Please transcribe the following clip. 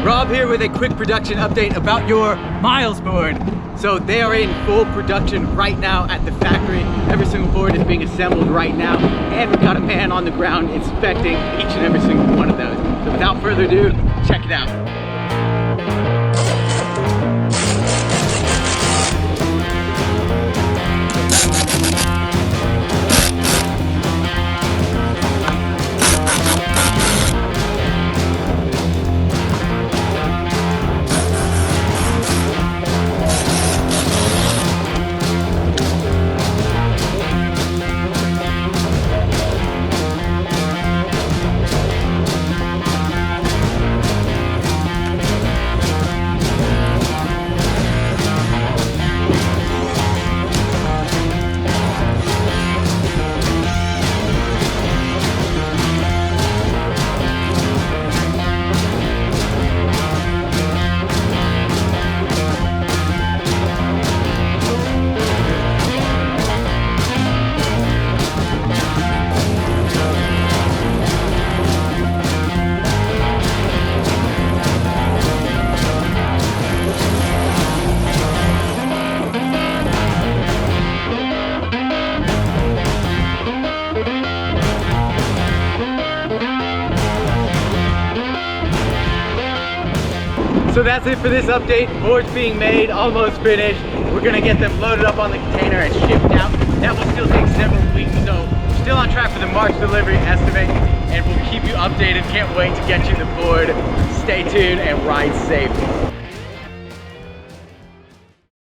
Rob here with a quick production update about your Miles board. So they are in full production right now at the factory. Every single board is being assembled right now, and we've got a man on the ground inspecting each and every single one of those. So without further ado, check it out. So that's it for this update. Boards being made, almost finished. We're gonna get them loaded up on the container and shipped out. That will still take several weeks, so we're still on track for the March delivery estimate, and we'll keep you updated. Can't wait to get you the board. Stay tuned and ride safe.